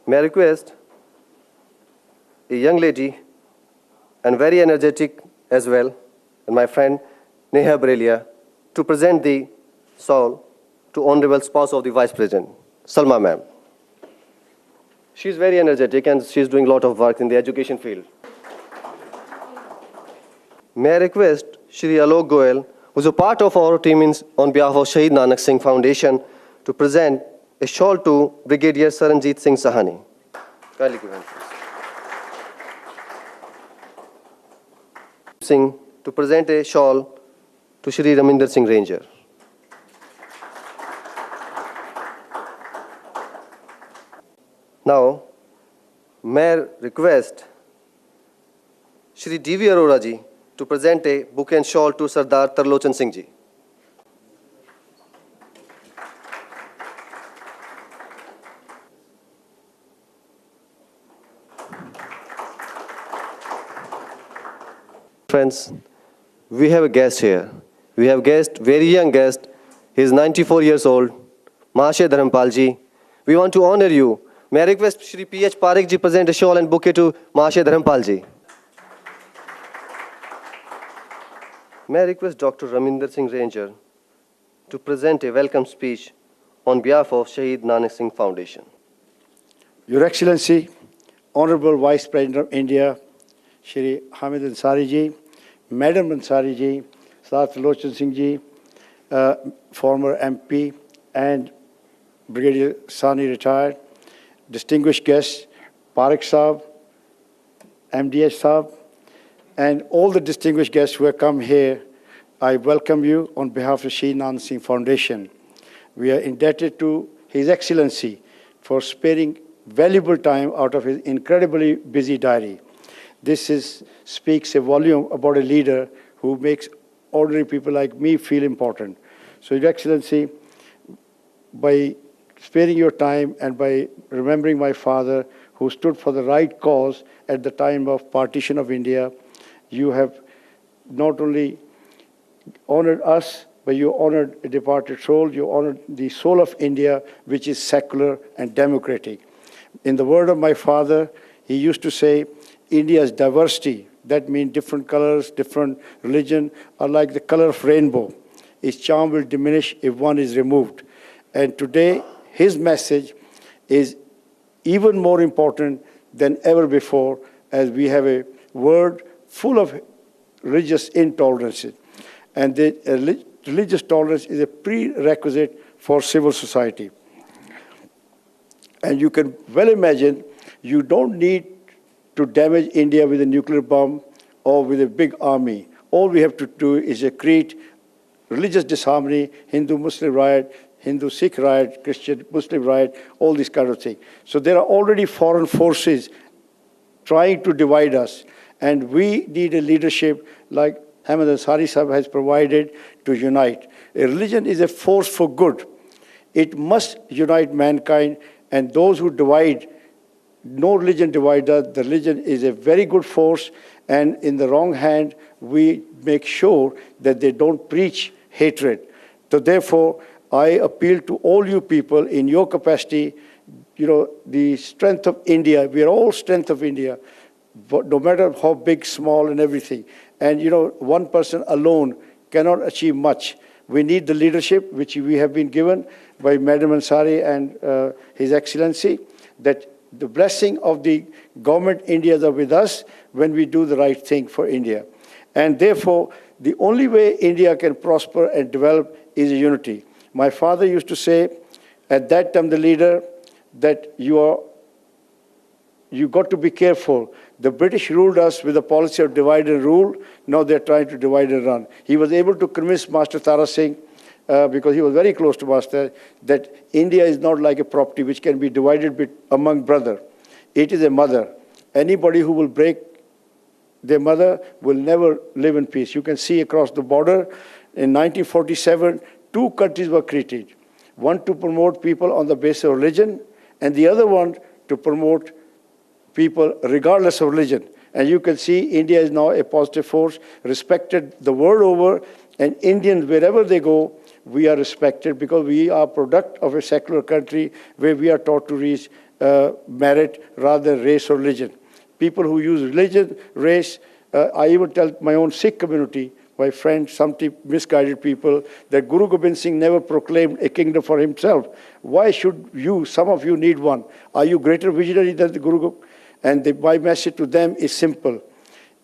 May I request a young lady and very energetic as well, and my friend Neha Brelia, to present the shawl to Honourable Spouse of the Vice President, Salma ma'am. She is very energetic and she is doing a lot of work in the education field. May I request Shri Alok Goel, who is a part of our team on behalf of Shaheed Nanak Singh Foundation, to present a shawl to Brigadier Saranjit Singh Sahani. Kindly give hand, please. Singh to present a shawl to Shri Raminder Singh Ranger. Now, may I request Shri D.V. Arora ji to present a bouquet and shawl to Sardar Tarlochan Singh ji. Friends, we have a guest here. We have a guest, very young guest. He is 94 years old, Mahashay Dharampal ji. We want to honor you. May I request Shri P.H. Parekh ji present a shawl and bouquet to Mahashay Dharampal ji. May I request Dr. Raminder Singh Ranger to present a welcome speech on behalf of Shaheed Nanak Singh Foundation. Your Excellency, Honourable Vice President of India, Shri Hamid Ansari ji, Madam Ansari ji, Sardar Tarlochan Singh ji, former MP and Brigadier Sani retired, distinguished guests, Parekh Saab, MDH Saab, and all the distinguished guests who have come here, I welcome you on behalf of Shaheed Nanak Singh Foundation. We are indebted to His Excellency for sparing valuable time out of his incredibly busy diary. This speaks a volume about a leader who makes ordinary people like me feel important. So, Your Excellency, by sparing your time and by remembering my father, who stood for the right cause at the time of partition of India, you have not only honored us, but you honored a departed soul, you honored the soul of India, which is secular and democratic. In the word of my father, he used to say, India's diversity, that means different colors, different religion, are like the color of rainbow. Its charm will diminish if one is removed. And today, his message is even more important than ever before, as we have a world full of religious intolerance. And the religious tolerance is a prerequisite for civil society. And you can well imagine, you don't need to damage India with a nuclear bomb or with a big army. All we have to do is create religious disharmony, Hindu-Muslim riot, Hindu-Sikh riot, Christian-Muslim riot, all these kind of things. So there are already foreign forces trying to divide us. And we need a leadership like Hamid Ansari Sahib has provided to unite. A religion is a force for good. It must unite mankind, and those who divide, no religion divides us. The religion is a very good force, and in the wrong hand, we make sure that they don't preach hatred. So therefore, I appeal to all you people in your capacity, the strength of India, we are all strength of India, but no matter how big, small, and everything. And one person alone cannot achieve much. We need the leadership which we have been given by Madam Ansari and His Excellency, that the blessing of the government India are with us when we do the right thing for India. And therefore, the only way India can prosper and develop is unity. My father used to say, at that time the leader, that you got to be careful. The British ruled us with a policy of divide and rule. Now they're trying to divide and run. He was able to convince Master Tara Singh, because he was very close to Master, that India is not like a property which can be divided among brothers. It is a mother. Anybody who will break their mother will never live in peace. You can see across the border, in 1947, two countries were created. One to promote people on the basis of religion, and the other one to promote people regardless of religion. And you can see India is now a positive force, respected the world over, and Indians, wherever they go, we are respected because we are a product of a secular country where we are taught to read merit rather than race or religion. People who use religion, race, I even tell my own Sikh community, my friends, some misguided people, that Guru Gobind Singh never proclaimed a kingdom for himself. Why should you, some of you need one? Are you greater visionary than the Guru Gobind? And my message to them is simple.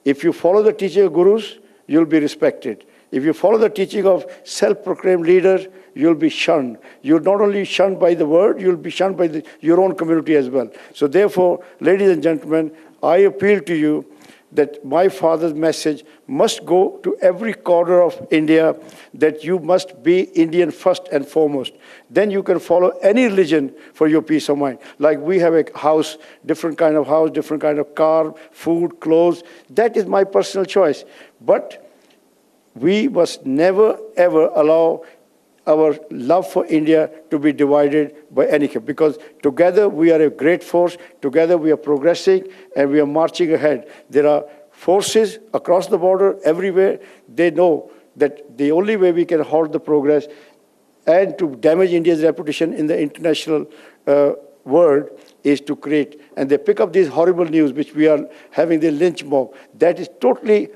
If you follow the teaching of Gurus, you'll be respected. If you follow the teaching of self-proclaimed leaders, you'll be shunned. You're not only shunned by the world, you'll be shunned by your own community as well. So therefore, ladies and gentlemen, I appeal to you that my father's message must go to every corner of India, that you must be Indian first and foremost. Then you can follow any religion for your peace of mind. Like we have a house, different kind of house, different kind of car, food, clothes. That is my personal choice. But we must never, ever allow our love for India to be divided by anything, because together we are a great force, together we are progressing and we are marching ahead. There are forces across the border, everywhere. They know that the only way we can halt the progress and to damage India's reputation in the international world is to create. And they pick up these horrible news, which we are having the lynch mob. That is totally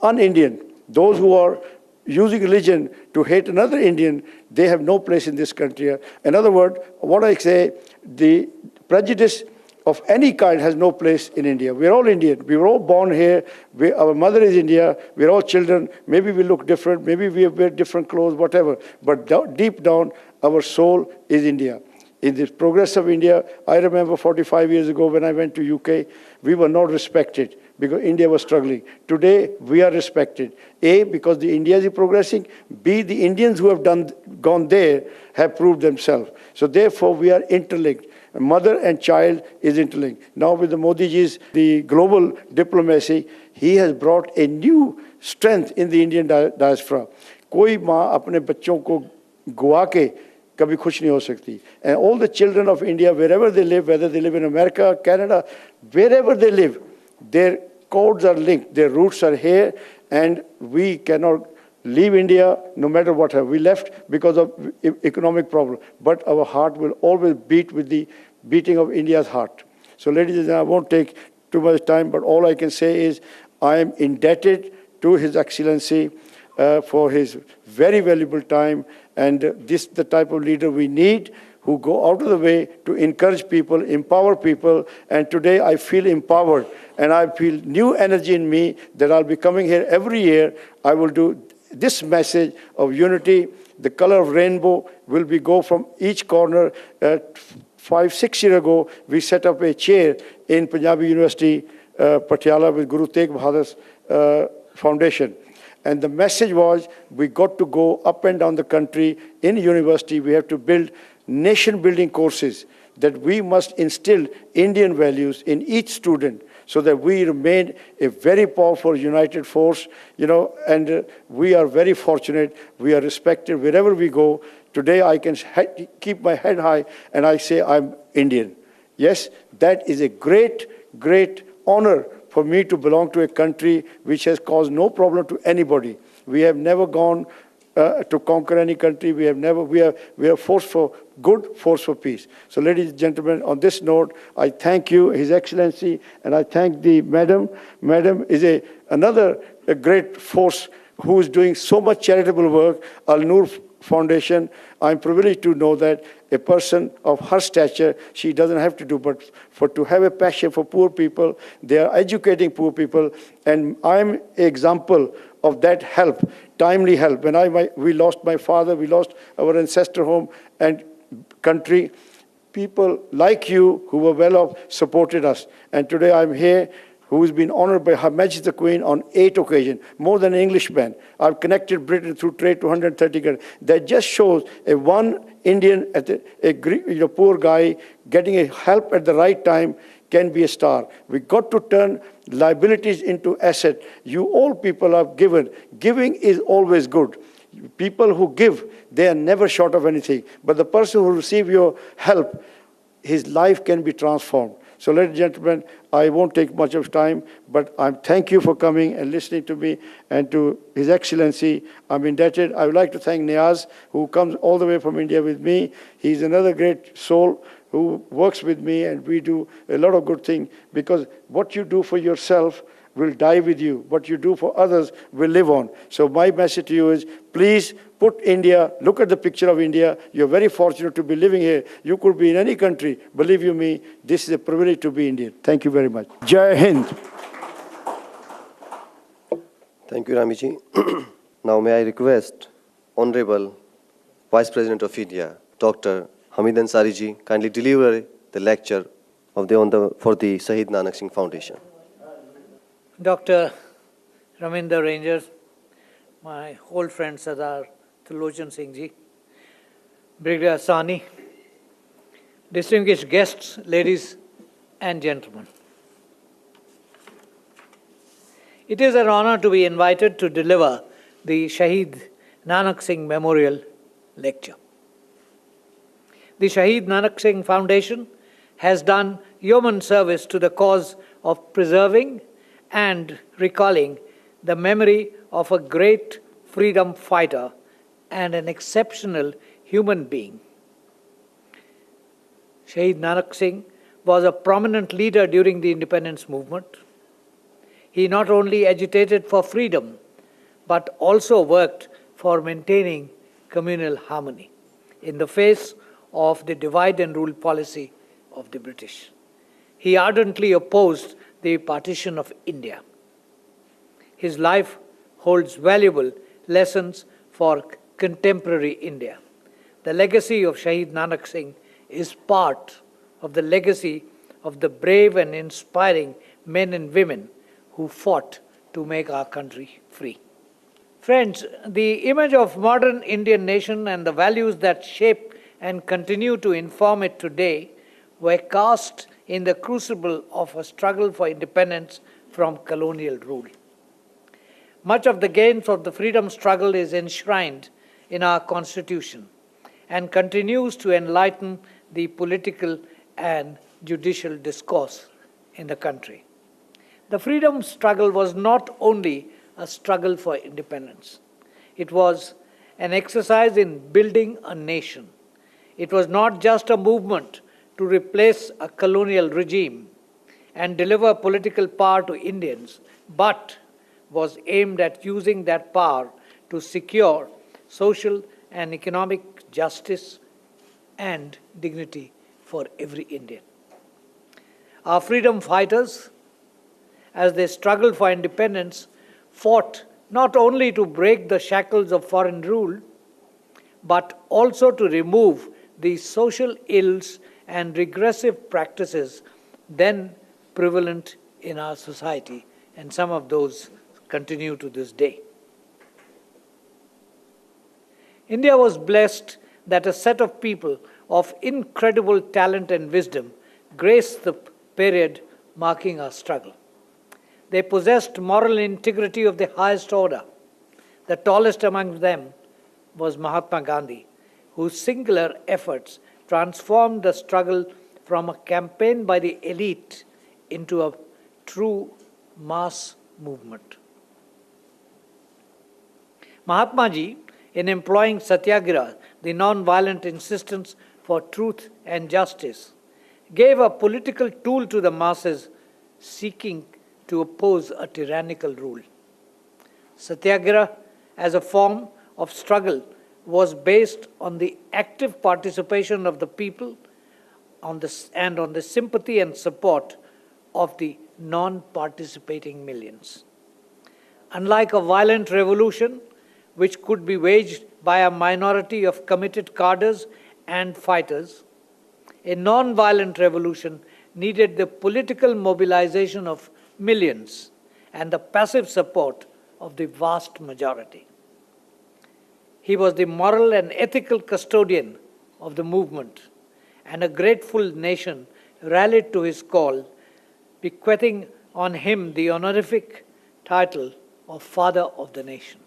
un-Indian. Those who are using religion to hate another Indian, they have no place in this country. In other words, what I say, the prejudice of any kind has no place in India. We're all Indian. We were all born here. Our mother is India. We're all children. Maybe we look different. Maybe we wear different clothes, whatever. But deep down, our soul is India. In the progress of India, I remember 45 years ago when I went to UK, we were not respected because India was struggling. Today, we are respected. A, because the India is progressing. B, the Indians who have gone there have proved themselves. So therefore, we are interlinked. Mother and child is interlinked. Now with the Modiji's, the global diplomacy, he has brought a new strength in the Indian diaspora. कोई माँ अपने बच्चों को गुआ के कभी खुश नहीं हो सकती. And all the children of India, wherever they live, whether they live in America, Canada, wherever they live, their codes are linked, their roots are here, and we cannot leave India no matter what. We left because of economic problem, but our heart will always beat with the beating of India's heart. So ladies and gentlemen, I won't take too much time, but all I can say is I am indebted to His Excellency for his very valuable time, and this is the type of leader we need, who go out of the way to encourage people, empower people, and today I feel empowered, and I feel new energy in me that I'll be coming here every year. I will do this message of unity. The color of rainbow will go from each corner. 5-6 years ago, we set up a chair in Punjabi University, Patiala, with Guru Tegh Bahadur's foundation. And the message was, we got to go up and down the country in university. We have to build nation-building courses, that we must instill Indian values in each student so that we remain a very powerful, united force, and we are very fortunate. We are respected wherever we go. Today, I can keep my head high and I say I'm Indian. Yes, that is a great, great honor for me to belong to a country which has caused no problem to anybody. We have never gone to conquer any country. We are force for good, force for peace. So ladies and gentlemen, on this note, I thank you, His Excellency, and I thank the Madam. Madam is another great force who is doing so much charitable work, Al-Noor Foundation. I'm privileged to know that a person of her stature, she doesn't have to do, but to have a passion for poor people, they are educating poor people, and I'm an example of that help, timely help. When we lost my father, we lost our ancestor home and country, people like you who were well off supported us. And today I'm here, who has been honored by Her Majesty the Queen on 8 occasions, more than an Englishman. I've connected Britain through trade to 130 countries. That just shows one Indian, a poor guy, getting a help at the right time can be a star. We got to turn liabilities into asset. You all people are given. Giving is always good. People who give, they are never short of anything. But the person who receives your help, his life can be transformed. So ladies and gentlemen, I won't take much of time, but I thank you for coming and listening to me, and to His Excellency, I'm indebted. I would like to thank Niaz, who comes all the way from India with me. He's another great soul who works with me, and we do a lot of good things, because what you do for yourself will die with you. What you do for others will live on. So my message to you is, please put India, look at the picture of India. You're very fortunate to be living here. You could be in any country. Believe you me, this is a privilege to be Indian. Thank you very much. Jai Hind. Thank you, Ramiji. Now may I request Honourable Vice President of India, Dr. Hamid Ansari ji, kindly deliver the lecture for the Shaheed Nanak Singh Foundation. Dr. Ravinder Rangers, my old friend Sardar Thilojan Singh ji, Brigadier Sani, distinguished guests, ladies and gentlemen. It is an honor to be invited to deliver the Shaheed Nanak Singh Memorial Lecture. The Shaheed Nanak Singh Foundation has done yeoman service to the cause of preserving and recalling the memory of a great freedom fighter and an exceptional human being. Shaheed Nanak Singh was a prominent leader during the independence movement. He not only agitated for freedom, but also worked for maintaining communal harmony in the face of the divide and rule policy of the British. He ardently opposed the partition of India. His life holds valuable lessons for contemporary India. The legacy of Shaheed Nanak Singh is part of the legacy of the brave and inspiring men and women who fought to make our country free. Friends, the image of modern Indian nation and the values that shape and continue to inform it today were cast in the crucible of a struggle for independence from colonial rule. Much of the gains of the freedom struggle is enshrined in our Constitution and continues to enlighten the political and judicial discourse in the country. The freedom struggle was not only a struggle for independence. It was an exercise in building a nation. It was not just a movement to replace a colonial regime and deliver political power to Indians, but was aimed at using that power to secure social and economic justice and dignity for every Indian. Our freedom fighters, as they struggled for independence, fought not only to break the shackles of foreign rule, but also to remove the social ills and regressive practices then prevalent in our society, and some of those continue to this day. India was blessed that a set of people of incredible talent and wisdom graced the period marking our struggle. They possessed moral integrity of the highest order. The tallest among them was Mahatma Gandhi, whose singular efforts transformed the struggle from a campaign by the elite into a true mass movement. Mahatma Ji, in employing satyagraha, the non-violent insistence for truth and justice, gave a political tool to the masses seeking to oppose a tyrannical rule. Satyagraha, as a form of struggle, was based on the active participation of the people and on the sympathy and support of the non-participating millions. Unlike a violent revolution, which could be waged by a minority of committed cadres and fighters, a non-violent revolution needed the political mobilization of millions and the passive support of the vast majority. He was the moral and ethical custodian of the movement, and a grateful nation rallied to his call, bequeathing on him the honorific title of Father of the Nation.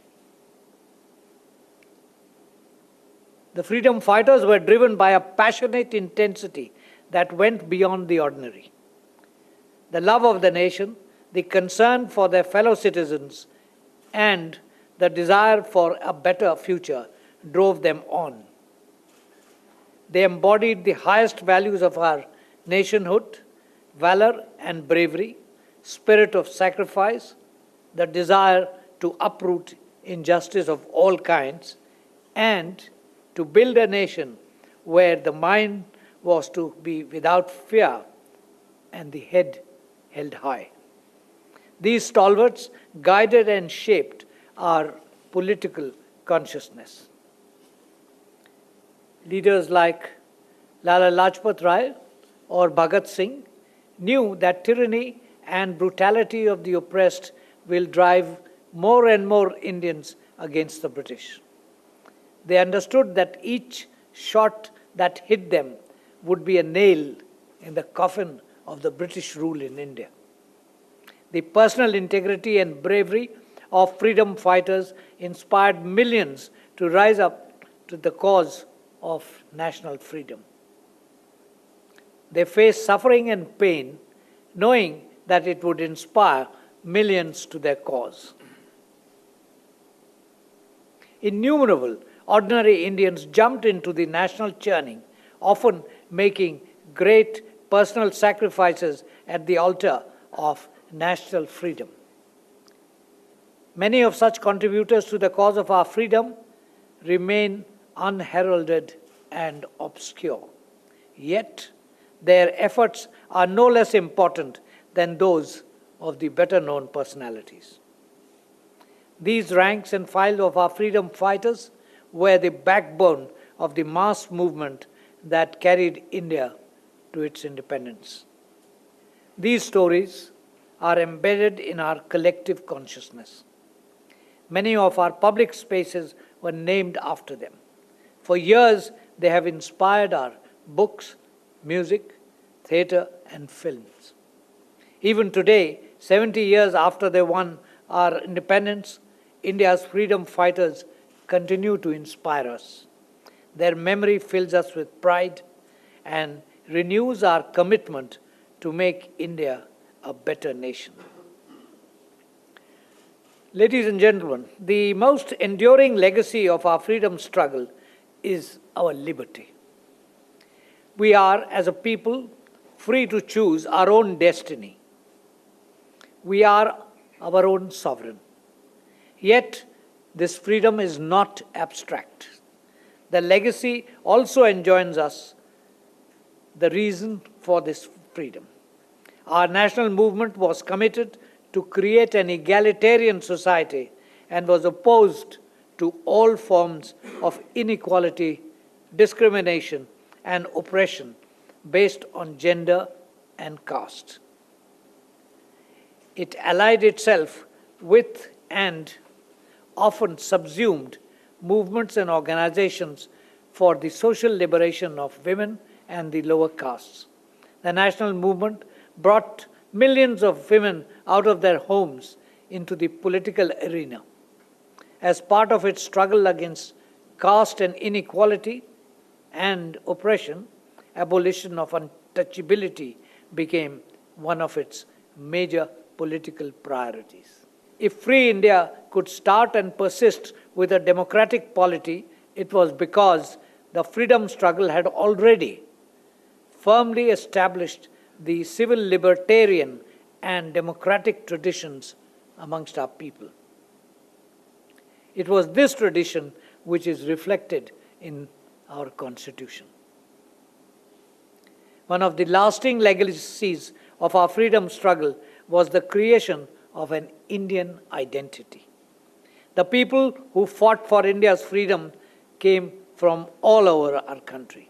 The freedom fighters were driven by a passionate intensity that went beyond the ordinary. The love of the nation, the concern for their fellow citizens, and the desire for a better future drove them on. They embodied the highest values of our nationhood: valor and bravery, spirit of sacrifice, the desire to uproot injustice of all kinds, and to build a nation where the mind was to be without fear and the head held high. These stalwarts guided and shaped our political consciousness. Leaders like Lala Lajpat Rai or Bhagat Singh knew that tyranny and brutality of the oppressed will drive more and more Indians against the British. They understood that each shot that hit them would be a nail in the coffin of the British rule in India. The personal integrity and bravery of freedom fighters inspired millions to rise up to the cause of national freedom. They faced suffering and pain, knowing that it would inspire millions to their cause. Innumerable ordinary Indians jumped into the national churning, often making great personal sacrifices at the altar of national freedom. Many of such contributors to the cause of our freedom remain unheralded and obscure. Yet, their efforts are no less important than those of the better-known personalities. These ranks and file of our freedom fighters were the backbone of the mass movement that carried India to its independence. These stories are embedded in our collective consciousness. Many of our public spaces were named after them. For years, they have inspired our books, music, theatre, and films. Even today, 70 years after they won our independence, India's freedom fighters continue to inspire us. Their memory fills us with pride and renews our commitment to make India a better nation. Ladies and gentlemen, the most enduring legacy of our freedom struggle is our liberty. We are, as a people, free to choose our own destiny. We are our own sovereign. Yet, this freedom is not abstract. The legacy also enjoins us the reason for this freedom. Our national movement was committed to create an egalitarian society and was opposed to all forms of inequality, discrimination, and oppression based on gender and caste. It allied itself with and often subsumed movements and organizations for the social liberation of women and the lower castes. The national movement brought millions of women out of their homes into the political arena. As part of its struggle against caste and inequality and oppression, abolition of untouchability became one of its major political priorities. If free India could start and persist with a democratic polity, it was because the freedom struggle had already firmly established the civil libertarian and democratic traditions amongst our people. It was this tradition which is reflected in our Constitution. One of the lasting legacies of our freedom struggle was the creation of an Indian identity. The people who fought for India's freedom came from all over our country.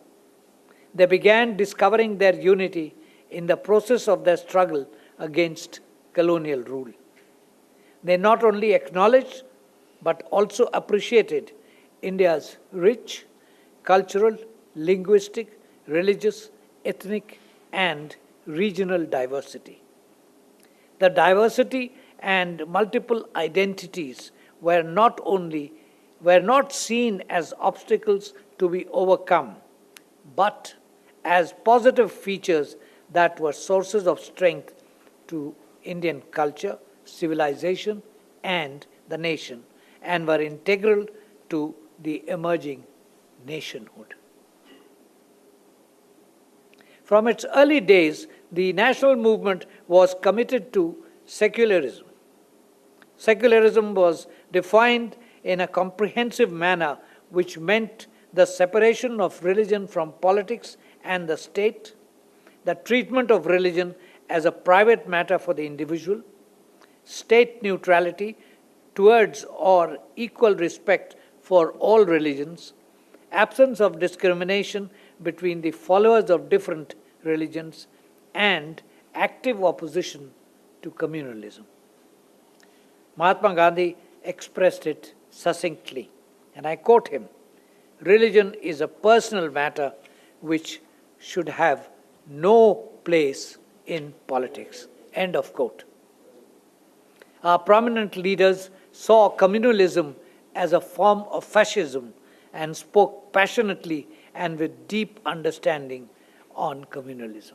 They began discovering their unity in the process of their struggle against colonial rule. They not only acknowledged but also appreciated India's rich cultural, linguistic, religious, ethnic, and regional diversity. The diversity and multiple identities were not seen as obstacles to be overcome, but as positive features that were sources of strength to Indian culture, civilization, and the nation, and were integral to the emerging nationhood. From its early days, the national movement was committed to secularism. Secularism was defined in a comprehensive manner, which meant the separation of religion from politics and the state, the treatment of religion as a private matter for the individual, state neutrality towards or equal respect for all religions, absence of discrimination between the followers of different religions, and active opposition to communalism. Mahatma Gandhi expressed it succinctly, and I quote him, "Religion is a personal matter which should have no place in politics." End of quote. Our prominent leaders saw communalism as a form of fascism and spoke passionately and with deep understanding on communalism.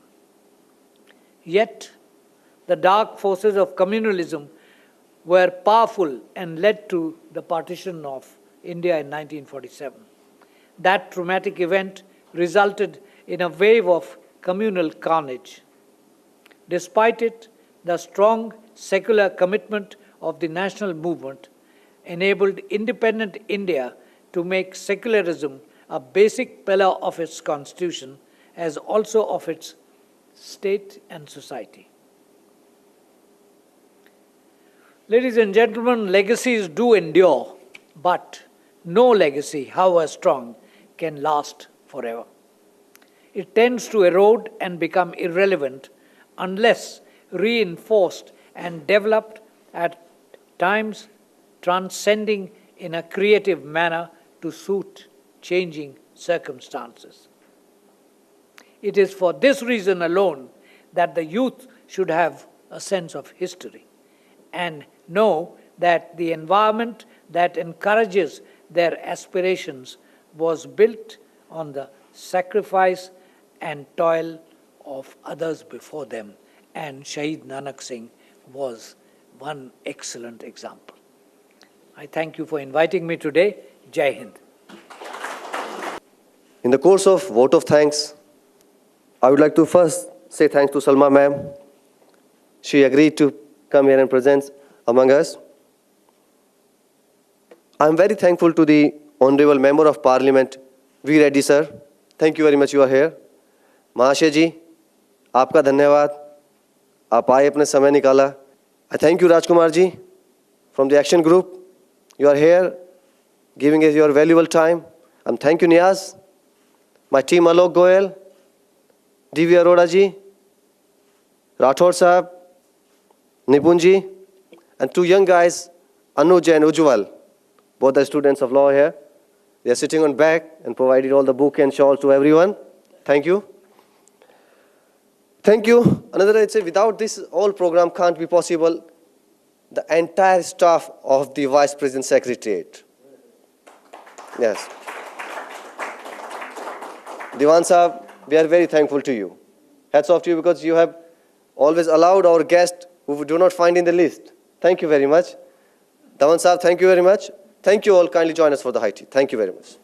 Yet, the dark forces of communalism were powerful and led to the partition of India in 1947. That traumatic event resulted in a wave of communal carnage. Despite it, the strong secular commitment of the national movement enabled independent India to make secularism a basic pillar of its constitution as also of its state and society. Ladies and gentlemen, legacies do endure, but no legacy, however strong, can last forever. It tends to erode and become irrelevant unless reinforced and developed at times transcending in a creative manner to suit changing circumstances. It is for this reason alone that the youth should have a sense of history and know that the environment that encourages their aspirations was built on the sacrifice and toil of others before them, and Shaheed Nanak Singh was one excellent example. I thank you for inviting me today. Jai Hind. In the course of vote of thanks, I would like to first say thanks to Salma ma'am. She agreed to come here and present among us. I am very thankful to the Honourable Member of Parliament, V. Reddy sir. Thank you very much you are here. महाशय जी, आपका धन्यवाद. आप आए अपने समय निकाला. I thank you Rajkumar ji from the Action Group. You are here giving us your valuable time. Thank you Niaz, my team Alok Goyal, D.V. Arora ji, Rathod Sahab, Nipun ji, and two young guys, Anuj and Ujjwal, both are students of law here. They are sitting on back and provided all the book and shawl to everyone. Thank you. Thank you. Another I'd say, without this whole program can't be possible. The entire staff of the Vice President Secretariat. Yes. Diwan Sahab, we are very thankful to you. Hats off to you because you have always allowed our guests who we do not find in the list. Thank you very much. Diwan Sahab, thank you very much. Thank you all. Kindly join us for the high tea. Thank you very much.